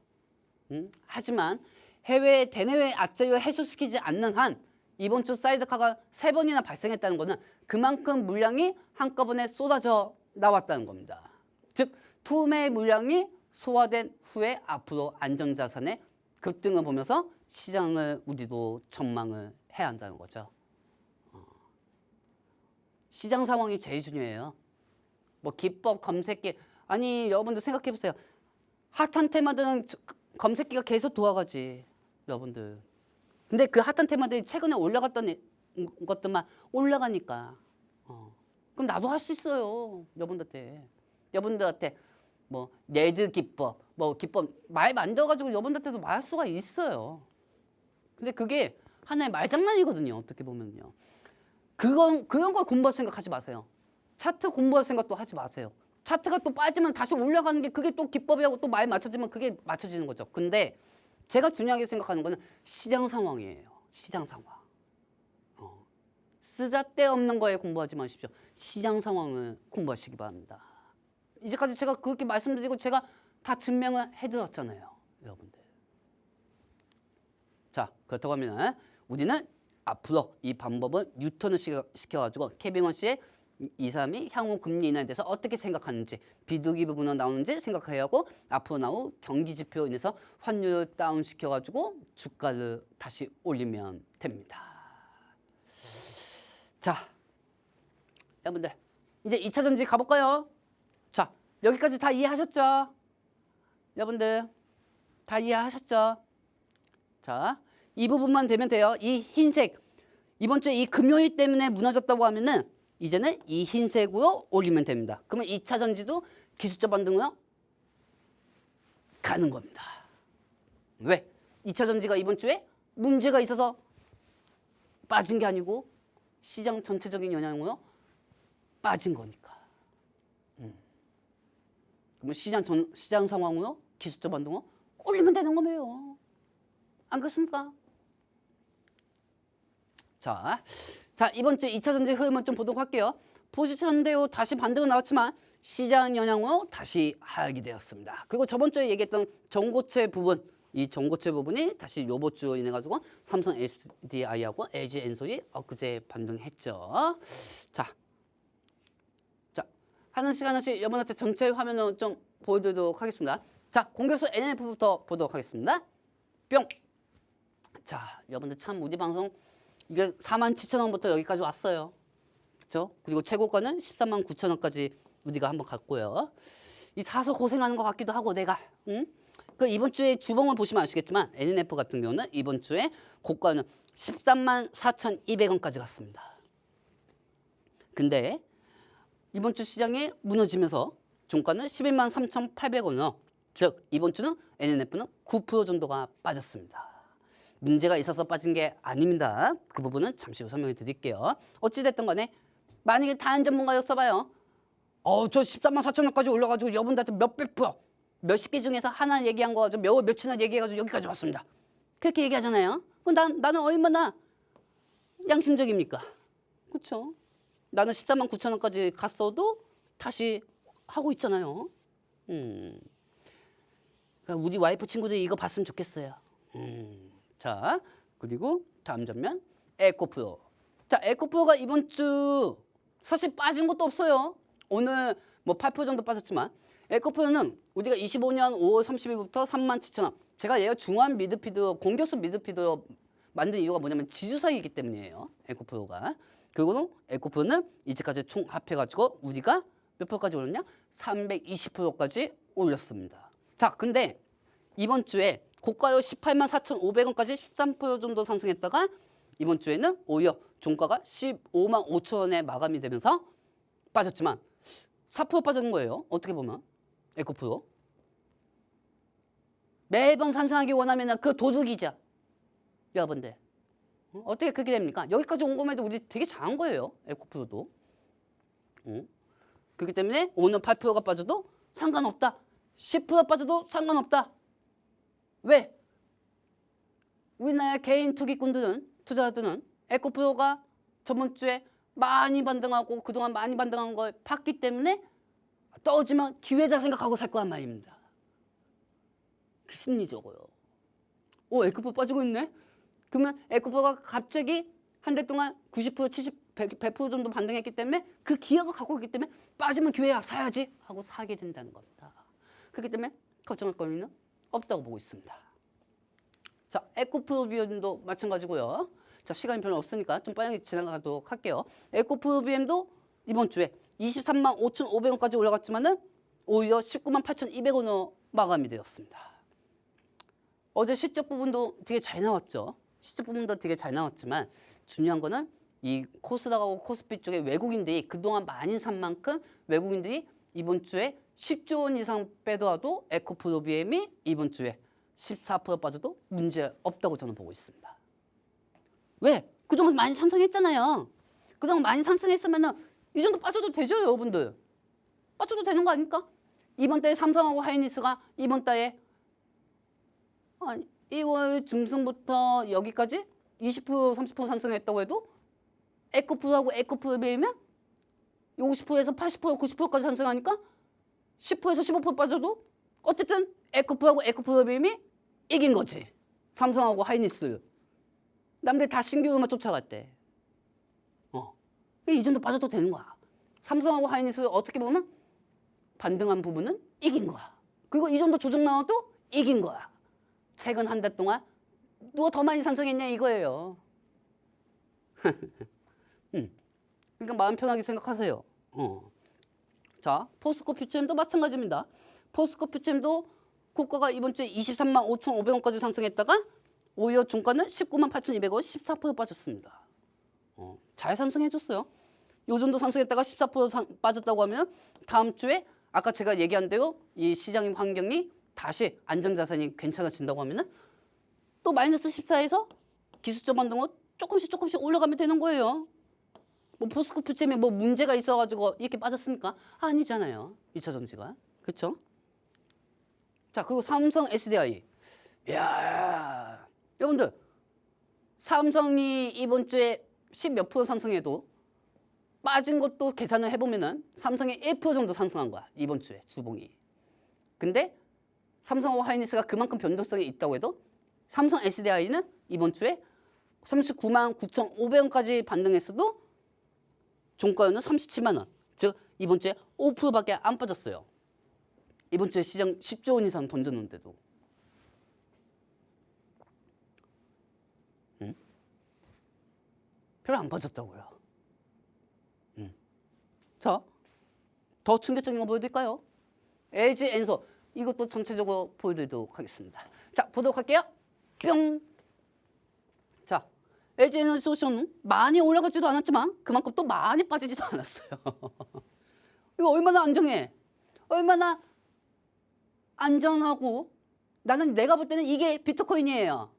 하지만 해외 대내외 악재를 해소시키지 않는 한 이번 주 사이드카가 3번이나 발생했다는 것은 그만큼 물량이 한꺼번에 쏟아져 나왔다는 겁니다. 즉 투매 물량이 소화된 후에 앞으로 안전자산의 급등을 보면서 시장을 우리도 전망을 해야 한다는 거죠. 시장 상황이 제일 중요해요. 뭐 기법 검색기 아니 여러분들 생각해 보세요. 핫한 테마들은 검색기가 계속 돌아가지 여러분들. 근데 그 핫한 테마들이 최근에 올라갔던 것들만 올라가니까 그럼 나도 할 수 있어요. 여러분들한테 뭐 레드 기법 뭐 기법 말 만들어가지고 여러분들한테도 말할 수가 있어요. 근데 그게 하나의 말장난이거든요. 어떻게 보면요. 그런 걸 공부할 생각하지 마세요. 차트 공부할 생각도 하지 마세요. 차트가 또 빠지면 다시 올라가는 게 그게 또 기법이라고 또 말 맞춰지면 그게 맞춰지는 거죠. 근데 제가 중요하게 생각하는 거는 시장 상황이에요. 시장 상황. 쓰잘데없는 거에 공부하지 마십시오. 시장 상황을 공부하시기 바랍니다. 이제까지 제가 그렇게 말씀드리고 제가 다 증명을 해드렸잖아요. 여러분들. 자, 그렇다고 하면 우리는 앞으로 이 방법을 뉴턴을 시켜가지고 케빈 원씨의 2, 3이 향후 금리 인하에 대해서 어떻게 생각하는지 비둘기 부분으로 나오는지 생각해야 하고 앞으로 나올 경기지표로 인해서 환율을 다운시켜가지고 주가를 다시 올리면 됩니다. 자, 여러분들 이제 2차 전지 가볼까요? 자, 여기까지 다 이해하셨죠? 여러분들 다 이해하셨죠? 자, 이 부분만 되면 돼요. 이 흰색 이번 주에 이 금요일 때문에 무너졌다고 하면은 이제는 이 흰색으로 올리면 됩니다. 그러면 2차 전지도 기술적 반등으로 가는 겁니다. 왜? 2차 전지가 이번 주에 문제가 있어서 빠진 게 아니고 시장 전체적인 영향으로 빠진 거니까. 그러면 시장 상황으로 기술적 반등으로 올리면 되는 거예요. 안 그렇습니까? 자, 이번 주 2차 전지 흐름을 좀 보도록 할게요. 포지션대로 다시 반등은 나왔지만 시장 영향으로 다시 하락이 되었습니다. 그리고 저번 주에 얘기했던 전고체 부분, 이 전고체 부분이 다시 요번 주로 인해 가지고 삼성 SDI하고 LG 엔솔이 엊그제 반등했죠. 자, 하나씩 여러분한테 전체 화면을 좀 보여드리도록 하겠습니다. 자, 공격수 NNF부터 보도록 하겠습니다. 뿅. 자, 여러분들 참 우리 방송 이게 47,000원부터 여기까지 왔어요. 그렇죠? 그리고 최고가는 139,000원까지 우리가 한번 갔고요. 이 사서 고생하는 것 같기도 하고 내가. 응? 그 이번 주에 주봉을 보시면 아시겠지만 NNF 같은 경우는 이번 주에 고가는 134,200원까지 갔습니다. 근데 이번 주 시장이 무너지면서 종가는 123,800원으로 즉 이번 주는 NNF는 9% 정도가 빠졌습니다. 문제가 있어서 빠진 게 아닙니다. 그 부분은 잠시 후 설명해 드릴게요. 어찌됐든 간에 만약에 다른 전문가였어봐요. 저 134,000원까지 올라가지고 여러분들한테 몇백 프로, 몇십 개 중에서 하나 얘기한 거 가지고 몇천원 얘기해가지고 여기까지 왔습니다. 그렇게 얘기하잖아요. 나는 얼마나 양심적입니까? 그렇죠? 나는 149,000원까지 갔어도 다시 하고 있잖아요. 그러니까 우리 와이프 친구들이 이거 봤으면 좋겠어요. 자, 그리고 다음 장면 에코프로. 자, 에코프로가 이번 주 사실 빠진 것도 없어요. 오늘 뭐 8% 정도 빠졌지만 에코프로는 우리가 25년 5월 30일부터 37,000원. 제가 얘가 중환 미드피드, 공격수 미드피드 만든 이유가 뭐냐면 지주사이기 때문이에요. 에코프로가. 그리고는 에코프로는 이제까지 총 합해가지고 우리가 몇 프로까지 올렸냐? 320%까지 올렸습니다. 자, 근데 이번 주에 고가요 184,500원까지 13% 정도 상승했다가 이번 주에는 오히려 종가가 15만 5천원에 마감이 되면서 빠졌지만 4% 빠진 거예요. 어떻게 보면 에코프로. 매번 상승하기 원하면 그 도둑이죠. 여러분들. 어떻게 그렇게 됩니까? 여기까지 온 것만 해도 우리 되게 잘한 거예요. 에코프로도. 그렇기 때문에 오늘 8%가 빠져도 상관없다. 10% 빠져도 상관없다. 왜? 우리나라 개인 투기꾼들은, 투자자들은 에코프로가 저번 주에 많이 반등하고 그동안 많이 반등한 걸 봤기 때문에 떨어지면 기회다 생각하고 살 거란 말입니다. 심리적으로. 에코프로 빠지고 있네? 그러면 에코프로가 갑자기 한 달 동안 90%, 70%, 100% 정도 반등했기 때문에 그 기억을 갖고 있기 때문에 빠지면 기회야 사야지 하고 사게 된다는 겁니다. 그렇기 때문에 걱정할 거리는 없다고 보고 있습니다. 자, 에코프로비엠도 마찬가지고요. 자, 시간이 별로 없으니까 좀 빨리 지나가도록 할게요. 에코프로비엠도 이번 주에 23만 5,500원까지 올라갔지만은 오히려 19만 8,200원으로 마감이 되었습니다. 어제 실적 부분도 되게 잘 나왔죠. 실적 부분도 되게 잘 나왔지만 중요한 거는 이 코스닥하고 코스피 쪽에 외국인들이 그동안 많이 산 만큼 외국인들이 이번 주에 10조 원 이상 빼더라도 에코프로비엠이 이번 주에 14% 빠져도 문제 없다고 저는 보고 있습니다. 왜? 그동안 많이 상승했잖아요. 그동안 많이 상승했으면 이 정도 빠져도 되죠, 여러분들. 빠져도 되는 거 아닙니까? 이번 달에 삼성하고 하이닉스가 이번 달에 1월 중순부터 여기까지 20% 30% 상승했다고 해도 에코프로하고 에코프로비엠이면 50%에서 80% 90%까지 상승하니까 10%에서 15% 빠져도 어쨌든 에코프로하고 에코프로비엠이 이긴 거지. 삼성하고 하이닉스. 남들 다 신규만 쫓아갔대. 이 정도 빠져도 되는 거야. 삼성하고 하이닉스 어떻게 보면 반등한 부분은 이긴 거야. 그리고 이 정도 조정 나와도 이긴 거야. 최근 한 달 동안 누가 더 많이 상승했냐 이거예요. 그러니까 마음 편하게 생각하세요. 자, 포스코 퓨처엠도 마찬가지입니다. 포스코 퓨처엠도 고가가 이번 주에 23만 5,500원까지 상승했다가 오히려 종가는 19만 8,200원 14% 빠졌습니다. 잘 상승해줬어요. 요 정도 상승했다가 14% 빠졌다고 하면 다음 주에 아까 제가 얘기한 대로 이 시장 환경이 다시 안정자산이 괜찮아진다고 하면은 또 마이너스 14에서 기술적 반등으로 조금씩 올라가면 되는 거예요. 뭐 포스코 퓨처엠에 뭐 문제가 있어가지고 이렇게 빠졌습니까? 아니잖아요. 2차 전지가. 그렇죠? 자, 그리고 삼성 SDI. 이야, 여러분들 삼성이 이번 주에 10몇 프로 상승해도 빠진 것도 계산을 해보면은 삼성이 1% 정도 상승한 거야. 이번 주에 주봉이. 근데 삼성하고 하이닉스가 그만큼 변동성이 있다고 해도 삼성 SDI는 이번 주에 39만 9,500원까지 반등했어도 종가는 37만 원. 즉 이번 주에 5%밖에 안 빠졌어요. 이번 주에 시장 10조 원 이상 던졌는데도. 별로 안 빠졌다고요. 자, 더 충격적인 거 보여드릴까요? LG 엔소. 이것도 전체적으로 보여드리도록 하겠습니다. 자, 보도록 할게요. 뿅. 자, LG 에너지솔루션은 많이 올라가지도 않았지만 그만큼 또 많이 빠지지도 않았어요. 이거 얼마나 안정해? 얼마나 안전하고 나는 내가 볼 때는 이게 비트코인이에요.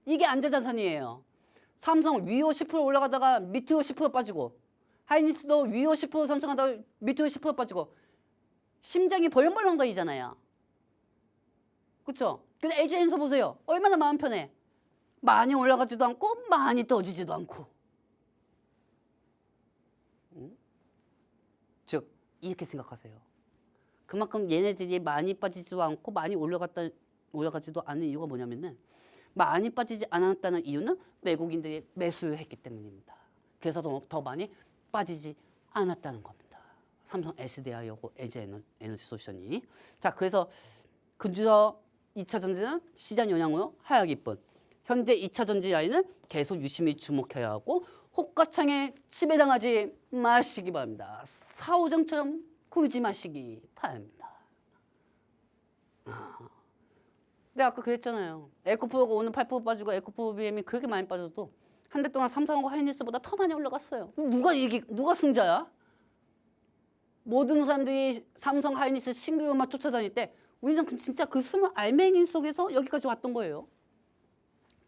이게 안전자산이에요. 삼성 위로 10% 올라가다가 밑으로 10% 빠지고 하이닉스도 위로 10% 상승하다가 밑으로 10% 빠지고 심장이 벌렁벌렁거리잖아요. 그렇죠? 근데 LG 엔소 보세요. 얼마나 마음 편해. 많이 올라가지도 않고 많이 떠지지도 않고. 즉 이렇게 생각하세요. 그만큼 얘네들이 많이 빠지지도 않고 많이 올라가지도 않은 이유가 뭐냐면은 많이 빠지지 않았다는 이유는 외국인들이 매수를 했기 때문입니다. 그래서 더 많이 빠지지 않았다는 겁니다. 삼성 SDI하고 LG 에너지솔루션이. 자, 그래서 그저 2차 전지는 시장 영향으로 하락이 뿐 현재 2차 전지 라인은 계속 유심히 주목해야 하고 호가창에 지배당하지 마시기 바랍니다. 사오정처럼 굴지 마시기 바랍니다. 내가 아까 그랬잖아요. 에코프로가 오늘 8% 빠지고 에코프로 BM이 그렇게 많이 빠져도 한 달 동안 삼성하고 하이닉스보다 더 많이 올라갔어요. 누가 승자야? 모든 사람들이 삼성 하이닉스 신규 음악 쫓아다닐 때 우리는 진짜 그 숨은 알맹이 속에서 여기까지 왔던 거예요.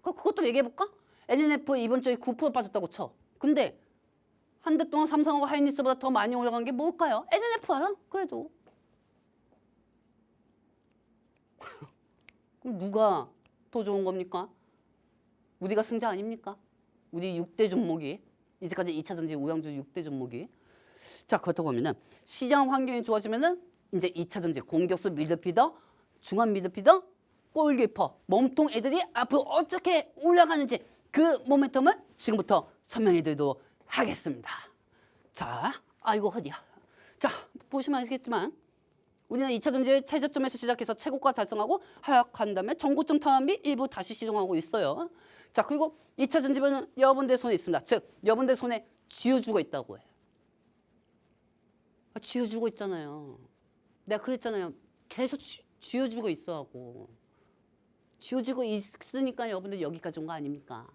그것도 얘기해볼까? NNF 이번 주에 9% 빠졌다고 쳐. 근데 한 달 동안 삼성하고 하이닉스보다 더 많이 올라간 게 뭘까요? NNF야. 그래도. 그럼 누가 더 좋은 겁니까? 우리가 승자 아닙니까? 우리 6대 종목이 이제까지 2차 전지 우량주 6대 종목이. 자, 그렇다고 하면은 시장 환경이 좋아지면은 이제 2차 전지 공격수 미드피더, 중간 미드피더, 골키퍼, 몸통 애들이 앞으로 어떻게 올라가는지 그 모멘텀을 지금부터 설명해드리도록 하겠습니다. 자, 아이고 허리야. 자, 보시면 아시겠지만 우리는 2차 전지의 최저점에서 시작해서 최고가 달성하고 하락한 다음에 전고점 타함이 일부 다시 시동하고 있어요. 자, 그리고 2차 전지는 여러분들 손에 있습니다. 즉, 여러분들 손에 쥐어주고 있다고 해요. 쥐어주고 있잖아요. 내가 그랬잖아요. 계속 쥐어주고 있어 하고. 쥐어주고 있으니까 여러분들 여기까지 온 거 아닙니까?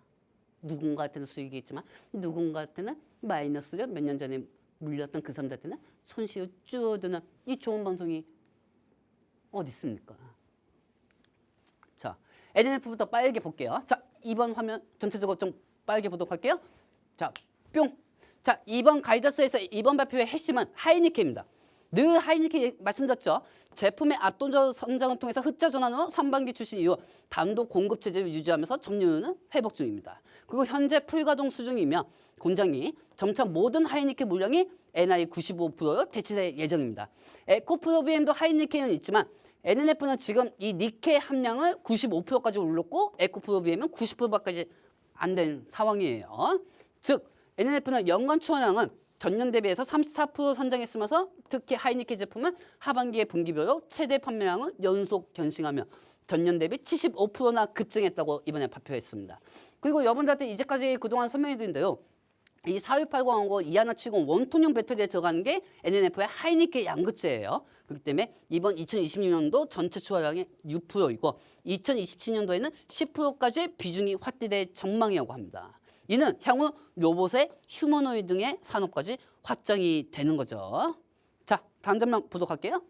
누군가한테는 수익이 있지만 누군가한테는 마이너스를 몇 년 전에 물렸던 그 사람들한테는 손실을 줄어드는 이 좋은 방송이 어디 있습니까? 자, NNF부터 빠르게 볼게요. 자, 이번 화면 전체적으로 좀 빠르게 보도록 할게요. 자, 뿅. 자, 이번 가이더스에서 이번 발표의 핵심은 하이니켄입니다. 늘 하이니켄 말씀드렸죠. 제품의 압도적 성장을 통해서 흑자 전환으로 상반기 출시 이후 단독 공급 체제를 유지하면서 점유율은 회복 중입니다. 그리고 현재 풀가동 수준이며 공장이 점차 모든 하이니켄 물량이 NI 95%로 대체될 예정입니다. 에코프로비엠도 하이니켄은 있지만 NNF는 지금 이 니켈 함량을 95%까지 올렸고 에코프로비엠은 90%밖에 안 된 상황이에요. 즉 NNF는 연간 추원량은 전년 대비해서 34% 선장했으면서 특히 하이니켄 제품은 하반기에 분기별로 최대 판매량을 연속 견싱하며 전년 대비 75%나 급증했다고 이번에 발표했습니다. 그리고 여러분들한테 이제까지 그동안 설명해드린데요. 이 4680하고 2170 원톤형 배터리에 들어가는 게 NNF의 하이니켄 양극재예요. 그렇기 때문에 이번 2026년도 전체出하량의 6%이고 2027년도에는 10%까지 비중이 확대될 전망이라고 합니다. 이는 향후 로봇의 휴머노이드 등의 산업까지 확장이 되는 거죠. 자, 다음 장면 보도록 할게요.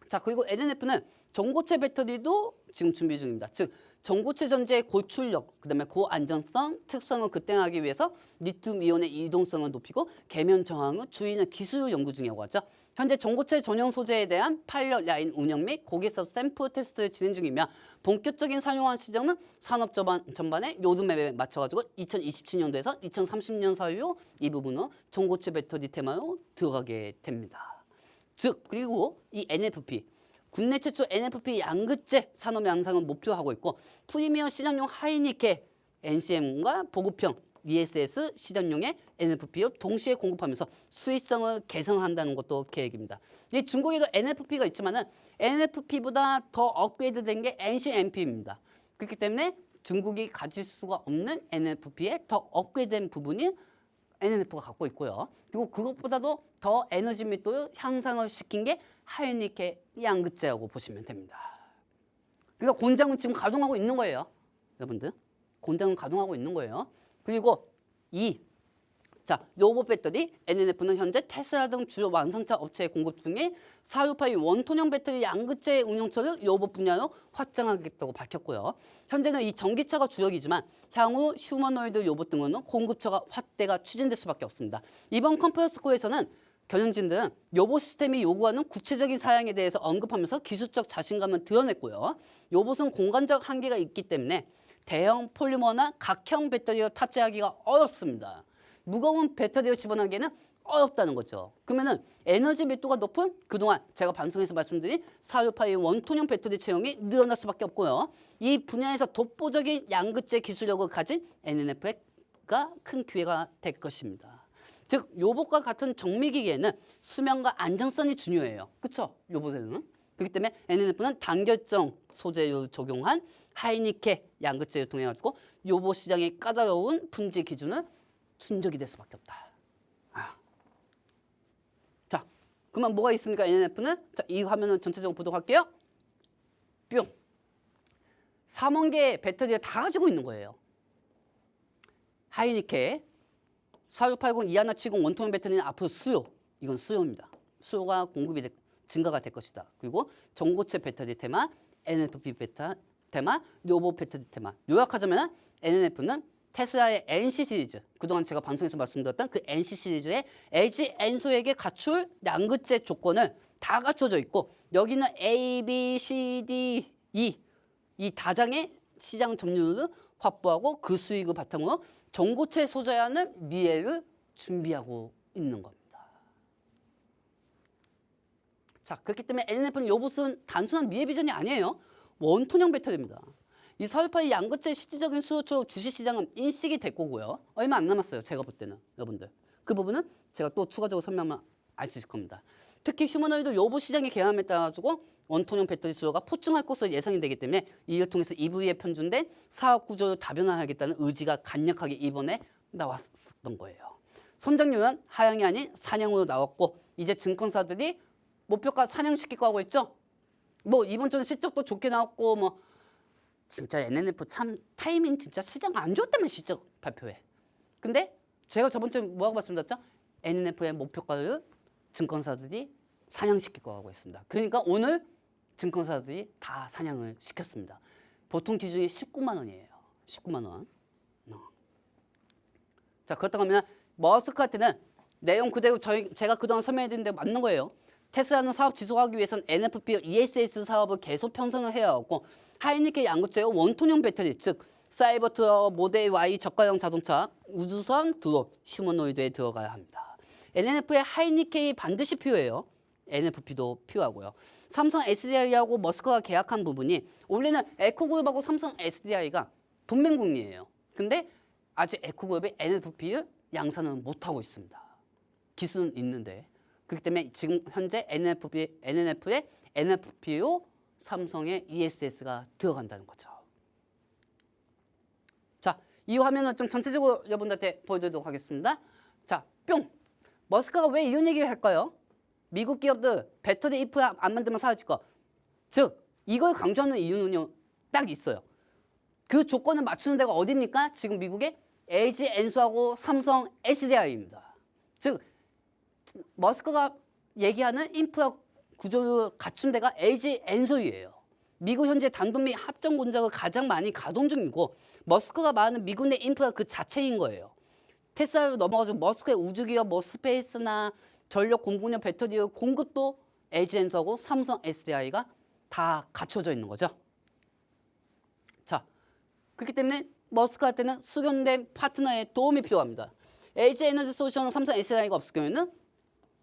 자, 그리고 NNF는 전고체 배터리도 지금 준비 중입니다. 즉, 전고체 전지의 고출력, 그다음에 고안전성 특성을 급등하기 위해서 리튬 이온의 이동성을 높이고 계면 저항을 줄이는 기술 연구 중이라고 하죠. 현재 전고체 전용 소재에 대한 파일럿 라인 운영 및 고객사 샘플 테스트를 진행 중이며 본격적인 상용화 시점은 산업 전반의 로드맵에 맞춰가지고 2027년도에서 2030년 사이로 이 부분은 전고체 배터리 테마로 들어가게 됩니다. 즉 그리고 이 NFP 국내 최초 NFP 양극재 산업 양상을 목표하고 있고 프리미엄 시장용 하이니케 NCM과 보급형 ESS 시전용의 NFP를 동시에 공급하면서 수익성을 개선한다는 것도 계획입니다. 이 중국에도 NFP가 있지만은 NFP보다 더 업그레이드된 게 NCMP입니다. 그렇기 때문에 중국이 가질 수가 없는 NFP의 더 업그레이드된 부분이 NFP가 갖고 있고요. 그리고 그것보다도 더 에너지密도를 향상을 시킨 게 하이니케 양극재라고 보시면 됩니다. 그러니까 공장은 지금 가동하고 있는 거예요. 여러분들. 공장은 가동하고 있는 거예요. 그리고 로봇 배터리 NNF는 현재 테슬라 등 주요 완성차 업체에 공급 중에 468 원톤형 배터리 양극재 운용처를 로봇 분야로 확장하겠다고 밝혔고요. 현재는 이 전기차가 주력이지만 향후 휴머노이드 로봇 등은 공급처가 확대가 추진될 수밖에 없습니다. 이번 컨퍼런스 콜에서는 경영진들은 로봇 시스템이 요구하는 구체적인 사양에 대해서 언급하면서 기술적 자신감을 드러냈고요. 로봇은 공간적 한계가 있기 때문에 대형 폴리머나 각형 배터리를 탑재하기가 어렵습니다. 무거운 배터리를 집어넣기에는 어렵다는 거죠. 그러면은 에너지密도가 높은 그동안 제가 방송에서 말씀드린 468의 원톤형 배터리 채용이 늘어날 수밖에 없고요. 이 분야에서 독보적인 양극재 기술력을 가진 NNF가 큰 기회가 될 것입니다. 즉 로봇과 같은 정밀기기에는 수명과 안정성이 중요해요. 그렇죠? 로봇에는. 그렇기 때문에 NNF는 단결정 소재를 적용한 하이니케 양극재를 통해 가지고 로봇 시장의 까다로운 품질 기준을 충족이 될 수밖에 없다. 자, 그러면 뭐가 있습니까? NNF는 자, 이 화면을 전체적으로 보도록 할게요. 뿅. 3원 개의 배터리를 다 가지고 있는 거예요. 하이니케 4680, 2170 원톤 배터리는 앞으로 수요. 이건 수요입니다. 수요가 공급이 증가가 될 것이다. 그리고 전고체 배터리 테마, NFP 테마, 로봇 배터리 테마. 요약하자면 NNF는 테슬라의 NC 시리즈, 그동안 제가 방송에서 말씀드렸던 그 NC 시리즈의 LG 엔소에게 갖출 양극재 조건을 다 갖춰져 있고 여기는 A, B, C, D, E 이 다장의 시장 점유율을 확보하고 그 수익을 바탕으로 전고체 소재하는 미래를 준비하고 있는 겁니다. 자, 그렇기 때문에 NNF는 로봇은 단순한 미래 비전이 아니에요. 원톤형 배터리입니다. 이 468 양극재 실질적인 수요처 주식시장은 인식이 될 거고요. 얼마 안 남았어요. 제가 볼 때는 여러분들. 그 부분은 제가 또 추가적으로 설명하면 알 수 있을 겁니다. 특히 휴머노이드 로봇 시장의 개함에 따라 가지고 원톤형 배터리 수요가 폭증할 것으로 예상이 되기 때문에 이를 통해서 EV에 편준된 사업 구조를 다변화하겠다는 의지가 강력하게 이번에 나왔었던 거예요. 성장률은 하향이 아닌 상향으로 나왔고 이제 증권사들이 목표가 상향시키고 하고 있죠. 뭐 이번 주는 실적도 좋게 나왔고 뭐 진짜 NNF 참 타이밍 진짜 시장 안 좋았다면 실적 발표해. 근데 제가 저번 주에 뭐하고 말씀드렸죠? NNF의 목표가를 증권사들이 상향시키고 하고 있습니다. 그러니까 오늘 증권사들이 다 상향을 시켰습니다. 보통 기준이 19만 원이에요. 19만 원. 자, 그렇다고 하면 머스크한테는 내용 그대로 제가 그동안 설명해드린 대로 맞는 거예요. 테슬라는 사업 지속하기 위해서는 NFP, ESS 사업을 계속 편성을 해야 하고 하이니케 양극재와 원톤형 배터리, 즉 사이버트럭, 모델 Y 저가형 자동차, 우주선, 드론, 휴머노이드에 들어가야 합니다. NNF의 하이니케이 반드시 필요해요. NFP도 필요하고요. 삼성 SDI하고 머스크가 계약한 부분이 원래는 에코그룹하고 삼성 SDI가 동맹국이에요. 근데 아직 에코그룹이 NFP를 양산을 못하고 있습니다. 기술은 있는데. 그렇기 때문에 지금 현재 NNF의 NFP로 삼성의 ESS가 들어간다는 거죠. 자, 이 화면은 좀 전체적으로 여러분들한테 보여드리도록 하겠습니다. 자, 뿅! 머스크가 왜 이런 얘기를 할까요? 미국 기업들 배터리 인프라 안 만들면 사라질 거. 즉, 이걸 강조하는 이유는요, 딱 있어요. 그 조건을 맞추는 데가 어디입니까? 지금 미국의 LG 엔소하고 삼성 SDI입니다. 즉, 머스크가 얘기하는 인프라 구조를 갖춘 데가 LG 엔소이에요. 미국 현재 단독 및 합정 공장을 가장 많이 가동 중이고 머스크가 말하는 미국 내 인프라 그 자체인 거예요. 테슬라로 넘어가서 머스크의 우주기업 뭐 스페이스나 전력 공급용 배터리의 공급도 LG엔솔하고 삼성 SDI가 다 갖춰져 있는 거죠. 자, 그렇기 때문에 머스크한테는 숙련된 파트너의 도움이 필요합니다. LG에너지솔루션은 삼성 SDI가 없을 경우에는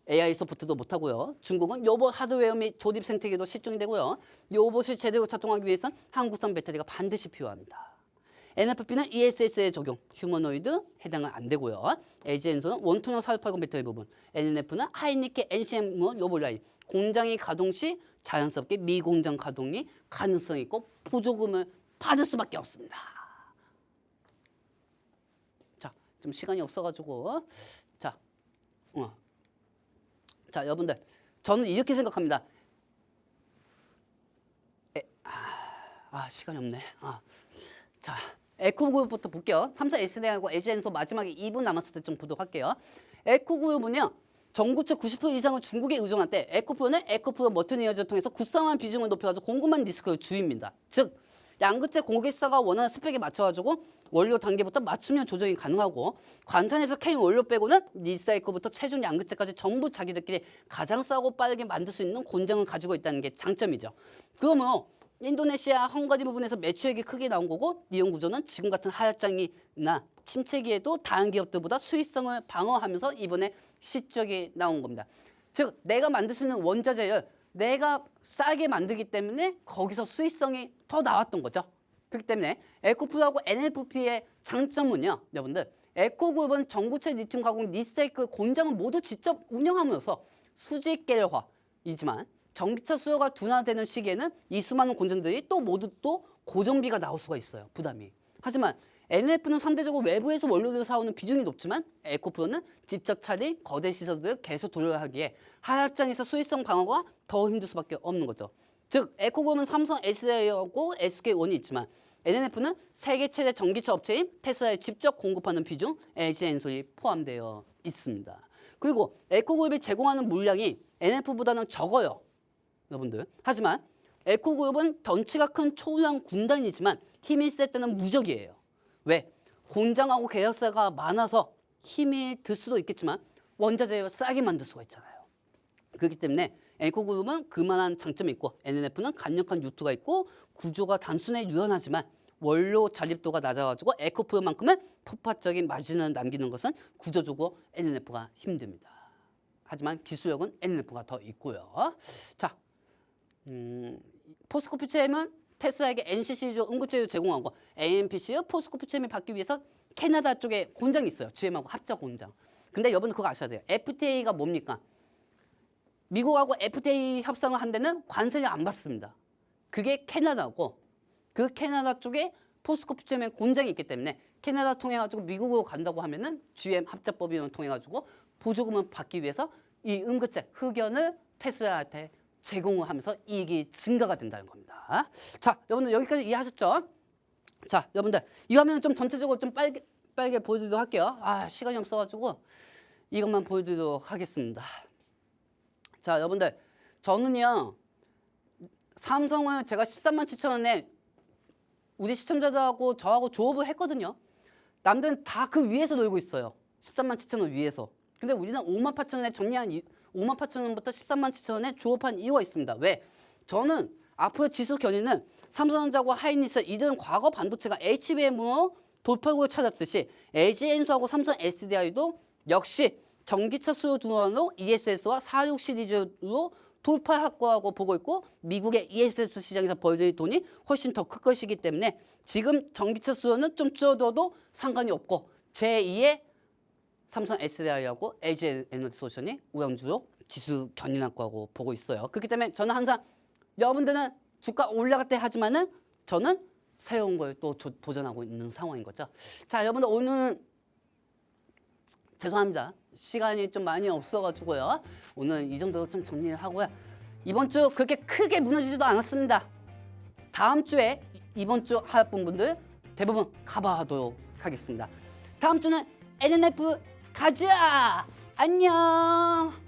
AI 서포트도 못하고요. 중국은 로봇 하드웨어 및 조립 생태계도 실종이 되고요. 로봇이 제대로 작동하기 위해선 한국산 배터리가 반드시 필요합니다. NFP는 ESS의 적용, 휴머노이드 해당은 안 되고요. LG엔솔은 원통형 4680 배터리 부분, NNF는 하이니케 NCM 로봇 라인, 공장이 가동 시 자연스럽게 미공장 가동이 가능성이 있고 보조금을 받을 수밖에 없습니다. 자, 좀 시간이 없어가지고 자, 여러분들 저는 이렇게 생각합니다. 시간이 없네. 자, 에코그룹부터 볼게요. 삼성 SDI하고 LG엔솔 마지막에 2분 남았을 때 좀 보도록 할게요. 에코그룹은요. 전구체 90% 이상을 중국에 의존할 때 에코프로는 에코프로 머티니어즈를 통해서 국산화한 비중을 높여가지고 공급만 리스크를 줄입니다. 즉 양극재 고객사가 원하는 스펙에 맞춰가지고 원료 단계부터 맞춤형 조정이 가능하고 관산에서 캐인 원료 빼고는 리사이클부터 최종 양극재까지 전부 자기들끼리 가장 싸고 빠르게 만들 수 있는 공장을 가지고 있다는 게 장점이죠. 그러면 인도네시아, 헝가리 부분에서 매출액이 크게 나온 거고 이용 구조는 지금 같은 하락장이나 침체기에도 다른 기업들보다 수익성을 방어하면서 이번에 실적이 나온 겁니다. 즉 내가 만들 수 있는 원자재를 내가 싸게 만들기 때문에 거기서 수익성이 더 나왔던 거죠. 그렇기 때문에 에코프로하고 NFP의 장점은요. 여러분들 에코그룹은 전구체 리튬 가공 리사이클 공장을 모두 직접 운영하면서 수직 계열화이지만 전기차 수요가 둔화되는 시기에는 이 수많은 공장들이 또 모두 또 고정비가 나올 수가 있어요. 부담이. 하지만 NF는 상대적으로 외부에서 원료를 사오는 비중이 높지만 에코프로는 직접 차린 거대 시설들을 계속 돌려야 하기에 하락장에서 수익성 방어가 더 힘들 수밖에 없는 거죠. 즉 에코그룹은 삼성 SDI하고 SK온이 있지만 NNF는 세계 최대 전기차 업체인 테슬라에 직접 공급하는 비중 LG엔솔이 포함되어 있습니다. 그리고 에코그룹이 제공하는 물량이 NF보다는 적어요. 여러분들. 하지만 에코그룹은 덩치가 큰 초유한 군단이지만 힘이 셀 때는 무적이에요. 왜? 공장하고 계약사가 많아서 힘이 들 수도 있겠지만 원자재를 싸게 만들 수가 있잖아요. 그렇기 때문에 에코그룹은 그만한 장점이 있고 NNF는 강력한 유투가 있고 구조가 단순해 유연하지만 원료 잔립도가 낮아가지고 에코프로만큼은 폭발적인 마진을 남기는 것은 구조적으로 NNF가 힘듭니다. 하지만 기술력은 NNF가 더 있고요. 자, 포스코 퓨처엠은 테슬라에게 NC 시리즈 응급제를 제공하고 AMPC의 포스코 퓨처엠이 받기 위해서 캐나다 쪽에 공장이 있어요. GM하고 합작 공장. 근데 여러분 그거 아셔야 돼요. FTA가 뭡니까? 미국하고 FTA 협상을 한 데는 관세를 안 받습니다. 그게 캐나다고 그 캐나다 쪽에 포스코 퓨처엠 공장이 있기 때문에 캐나다 통해 가지고 미국으로 간다고 하면은 GM 합작법인을 통해 가지고 보조금을 받기 위해서 이 응급제 흑연을 테슬라한테 제공을 하면서 이익이 증가가 된다는 겁니다. 자, 여러분들 여기까지 이해하셨죠? 자, 여러분들 이 화면은 좀 전체적으로 좀 빨게 보여드리도록 할게요. 시간이 없어가지고 이것만 보여드리도록 하겠습니다. 자, 여러분들 저는요 삼성을 제가 13만 7천 원에 우리 시청자들하고 저하고 조업을 했거든요. 남들은 다 그 위에서 놀고 있어요. 13만 7천 원 위에서. 근데 우리는 5만 8천 원에 정리한 5만 8천 원부터 13만 7천 원에 조업한 이유가 있습니다. 왜? 저는 앞으로 지수 견인은 삼성전자와 하이닉스 이들은 과거 반도체가 HBM으로 돌파구를 찾았듯이 LG엔솔하고 삼성 SDI도 역시 전기차 수요 둔화로 ESS와 46 시리즈로 돌파할 거라고 보고 있고 미국의 ESS 시장에서 벌어질 돈이 훨씬 더 클 것이기 때문에 지금 전기차 수요는 좀 줄어들어도 상관이 없고 제2의 삼성 SDI하고 LG에너지솔루션이 우량주로 지수 견인할 거라고 보고 있어요. 그렇기 때문에 저는 항상 여러분들은 주가 올라갈 때 하지만은 저는 새로운 걸 또 도전하고 있는 상황인 거죠. 자, 여러분들 오늘 죄송합니다. 시간이 좀 많이 없어가지고요. 오늘 이 정도로 좀 정리를 하고요. 이번 주 그렇게 크게 무너지지도 않았습니다. 다음 주에 이번 주 하락분 분들 대부분 커버하도록 하겠습니다. 다음 주는 NNF 가자! 안녕!